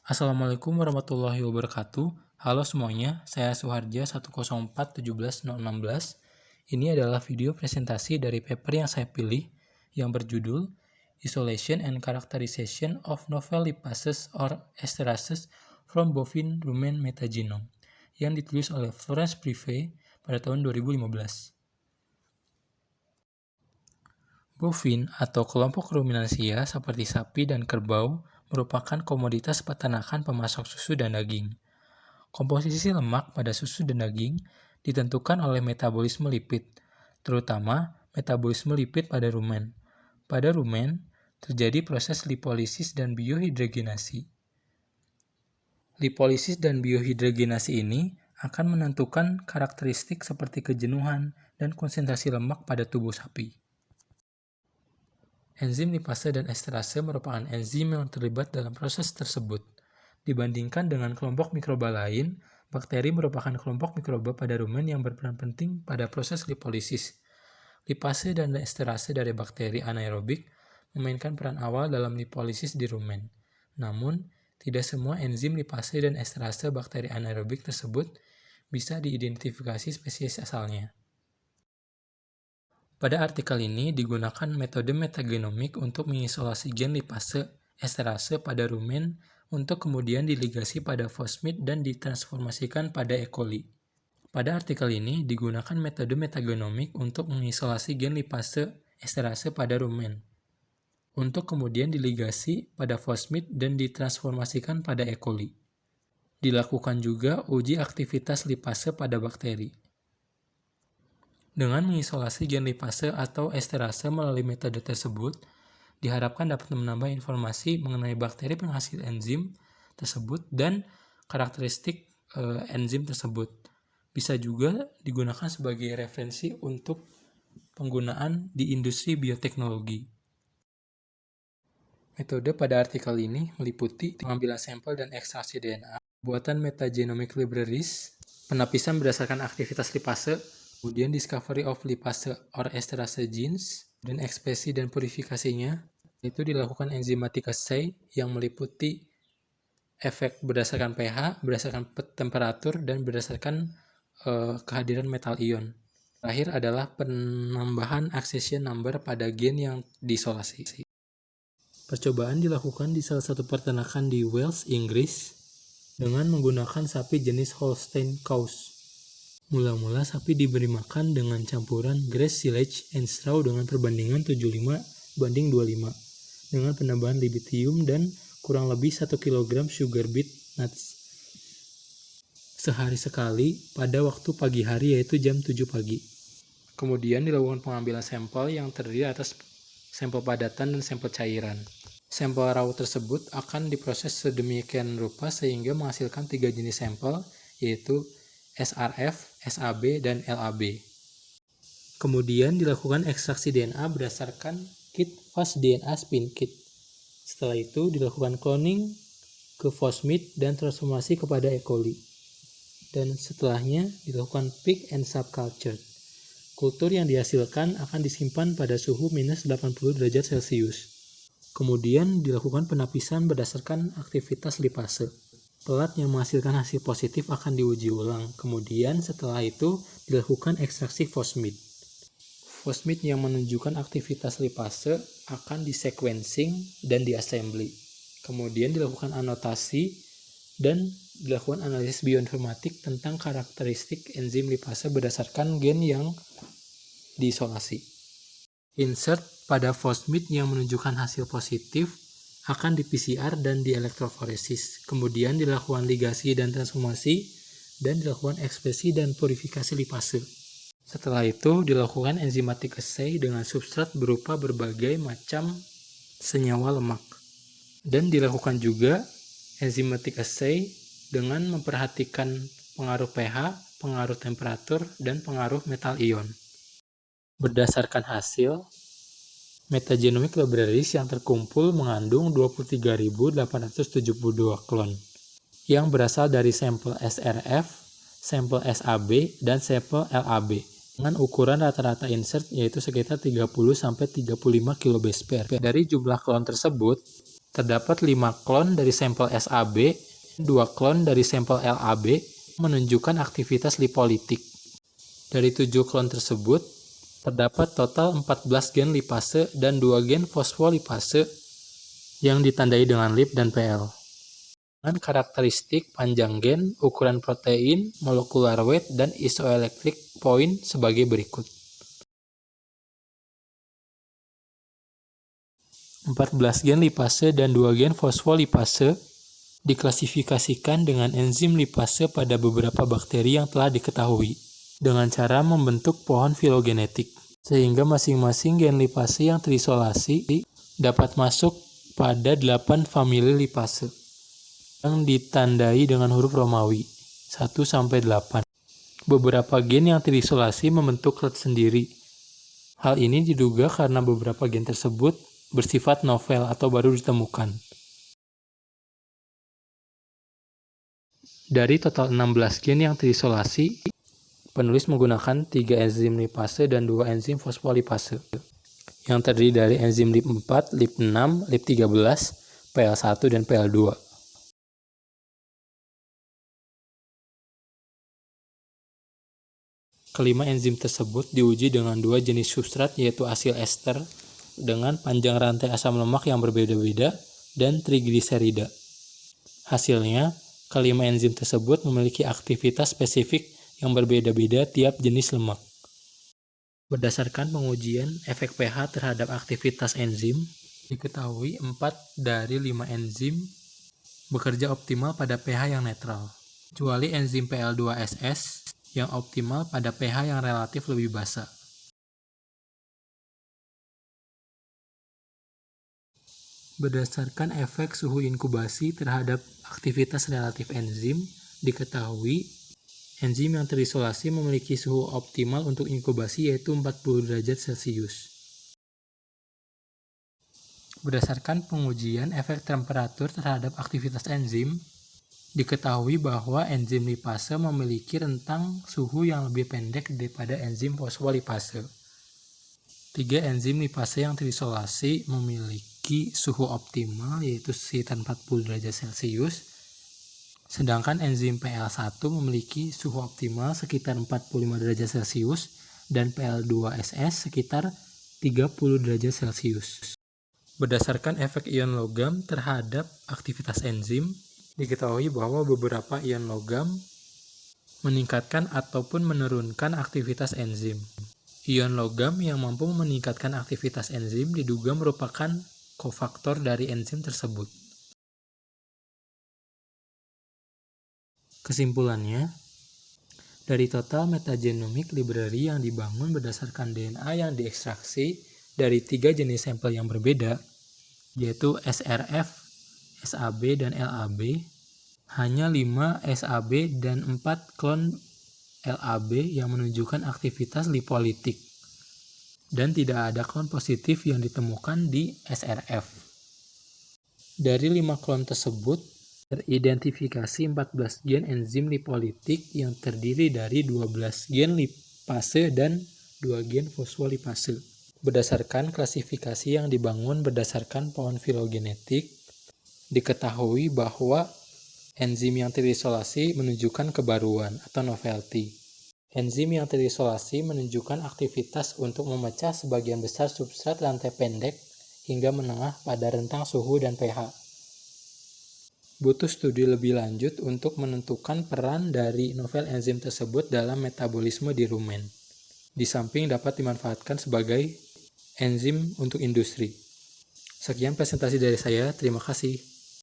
Assalamualaikum warahmatullahi wabarakatuh. Halo semuanya, saya Suharja 104-17-016. Ini adalah video presentasi dari paper yang saya pilih yang berjudul Isolation and Characterization of Novel Lipases or Esterases from Bovine Rumen Metagenome yang ditulis oleh Florence Privé pada tahun 2015. Bovin atau kelompok ruminansia seperti sapi dan kerbau merupakan komoditas peternakan pemasok susu dan daging. Komposisi lemak pada susu dan daging ditentukan oleh metabolisme lipid, terutama metabolisme lipid pada rumen. Pada rumen, terjadi proses lipolisis dan biohidrogenasi. Lipolisis dan biohidrogenasi ini akan menentukan karakteristik seperti kejenuhan dan konsentrasi lemak pada tubuh sapi. Enzim lipase dan esterase merupakan enzim yang terlibat dalam proses tersebut. Dibandingkan dengan kelompok mikroba lain, bakteri merupakan kelompok mikroba pada rumen yang berperan penting pada proses lipolisis. Lipase dan esterase dari bakteri anaerobik memainkan peran awal dalam lipolisis di rumen. Namun, tidak semua enzim lipase dan esterase bakteri anaerobik tersebut bisa diidentifikasi spesies asalnya. Pada artikel ini digunakan metode metagenomik untuk mengisolasi gen lipase esterase pada rumen untuk kemudian diligasi pada fosmid dan ditransformasikan pada E. coli. Pada artikel ini digunakan metode metagenomik untuk mengisolasi gen lipase esterase pada rumen untuk kemudian diligasi pada fosmid dan ditransformasikan pada E. coli. Dilakukan juga uji aktivitas lipase pada bakteri. Dengan mengisolasi gen lipase atau esterase melalui metode tersebut, diharapkan dapat menambah informasi mengenai bakteri penghasil enzim tersebut dan karakteristik enzim tersebut. Bisa juga digunakan sebagai referensi untuk penggunaan di industri bioteknologi. Metode pada artikel ini meliputi pengambilan sampel dan ekstraksi DNA, pembuatan metagenomic libraries, penapisan berdasarkan aktivitas lipase, kemudian discovery of lipase or esterase genes, dan ekspresi dan purifikasinya. Itu dilakukan enzymatic assay yang meliputi efek berdasarkan pH, berdasarkan temperatur, dan berdasarkan kehadiran metal ion. Terakhir adalah penambahan accession number pada gen yang diisolasi. Percobaan dilakukan di salah satu peternakan di Wales, Inggris, dengan menggunakan sapi jenis Holstein Cows. Mula-mula sapi diberi makan dengan campuran grass, silage, and straw dengan perbandingan 75:25 dengan penambahan lithium dan kurang lebih 1 kg sugar beet nuts sehari sekali pada waktu pagi hari yaitu jam 7 pagi. Kemudian dilakukan pengambilan sampel yang terdiri atas sampel padatan dan sampel cairan. Sampel raw tersebut akan diproses sedemikian rupa sehingga menghasilkan 3 jenis sampel yaitu SRF, SAB, dan LAB. Kemudian dilakukan ekstraksi DNA berdasarkan kit fast DNA spin kit. Setelah itu dilakukan cloning ke fosmid dan transformasi kepada E. coli. Dan setelahnya dilakukan pick and subculture. Kultur yang dihasilkan akan disimpan pada suhu minus 80 derajat Celcius. Kemudian dilakukan penapisan berdasarkan aktivitas lipase. Pelat yang menghasilkan hasil positif akan diuji ulang. Kemudian setelah itu dilakukan ekstraksi fosmid. Fosmid yang menunjukkan aktivitas lipase akan disequencing dan diassembly. Kemudian dilakukan anotasi dan dilakukan analisis bioinformatik tentang karakteristik enzim lipase berdasarkan gen yang diisolasi. Insert pada fosmid yang menunjukkan hasil positif akan di PCR dan di elektroforesis. Kemudian dilakukan ligasi dan transformasi dan dilakukan ekspresi dan purifikasi lipase. Setelah itu dilakukan enzymatic assay dengan substrat berupa berbagai macam senyawa lemak. Dan dilakukan juga enzymatic assay dengan memperhatikan pengaruh pH, pengaruh temperatur, dan pengaruh metal ion. Berdasarkan hasil, metagenomic libraries yang terkumpul mengandung 23.872 klon yang berasal dari sampel SRF, sampel SAB, dan sampel LAB dengan ukuran rata-rata insert yaitu sekitar 30-35 kbps. Dari jumlah klon tersebut, Terdapat 5 klon dari sampel SAB, 2 klon dari sampel LAB menunjukkan aktivitas lipolitik. Dari 7 klon tersebut, terdapat total 14 gen lipase dan 2 gen fosfolipase yang ditandai dengan lip dan PL. Dengan karakteristik panjang gen, ukuran protein, molecular weight, dan isoelectric point sebagai berikut. 14 gen lipase dan 2 gen fosfolipase diklasifikasikan dengan enzim lipase pada beberapa bakteri yang telah diketahui dengan cara membentuk pohon filogenetik, sehingga masing-masing gen lipase yang terisolasi dapat masuk pada 8 famili lipase yang ditandai dengan huruf Romawi 1-8. Beberapa gen yang terisolasi membentuk klot sendiri. Hal ini diduga karena beberapa gen tersebut bersifat novel atau baru ditemukan. Dari total 16 gen yang terisolasi, penulis menggunakan 3 enzim lipase dan 2 enzim fosfolipase, yang terdiri dari enzim lip4, lip6, lip13, PL1, dan PL2. Kelima enzim tersebut diuji dengan 2 jenis substrat, yaitu asil ester dengan panjang rantai asam lemak yang berbeda-beda dan trigliserida. Hasilnya, kelima enzim tersebut memiliki aktivitas spesifik yang berbeda-beda tiap jenis lemak. Berdasarkan pengujian efek pH terhadap aktivitas enzim, diketahui 4 dari 5 enzim bekerja optimal pada pH yang netral, kecuali enzim PL2SS yang optimal pada pH yang relatif lebih basa. Berdasarkan efek suhu inkubasi terhadap aktivitas relatif enzim, diketahui enzim yang terisolasi memiliki suhu optimal untuk inkubasi yaitu 40 derajat Celcius. Berdasarkan pengujian efek temperatur terhadap aktivitas enzim, diketahui bahwa enzim lipase memiliki rentang suhu yang lebih pendek daripada enzim fosfolipase. 3 enzim lipase yang terisolasi memiliki suhu optimal yaitu sekitar 40 derajat Celcius, sedangkan enzim PL1 memiliki suhu optimal sekitar 45 derajat Celcius dan PL2SS sekitar 30 derajat Celcius. Berdasarkan efek ion logam terhadap aktivitas enzim, diketahui bahwa beberapa ion logam meningkatkan ataupun menurunkan aktivitas enzim. Ion logam yang mampu meningkatkan aktivitas enzim diduga merupakan kofaktor dari enzim tersebut. Kesimpulannya, dari total metagenomic library yang dibangun berdasarkan DNA yang diekstraksi dari 3 jenis sampel yang berbeda, yaitu SRF, SAB, dan LAB, hanya 5 SAB dan 4 klon LAB yang menunjukkan aktivitas lipolitik, dan tidak ada klon positif yang ditemukan di SRF. Dari 5 klon tersebut, teridentifikasi 14 gen enzim lipolitik yang terdiri dari 12 gen lipase dan 2 gen fosfolipase. Berdasarkan klasifikasi yang dibangun berdasarkan pohon filogenetik, diketahui bahwa enzim yang terisolasi menunjukkan kebaruan atau novelty. Enzim yang terisolasi menunjukkan aktivitas untuk memecah sebagian besar substrat rantai pendek hingga menengah pada rentang suhu dan pH. Butuh studi lebih lanjut untuk menentukan peran dari novel enzim tersebut dalam metabolisme di rumen, di samping dapat dimanfaatkan sebagai enzim untuk industri. Sekian presentasi dari saya, terima kasih.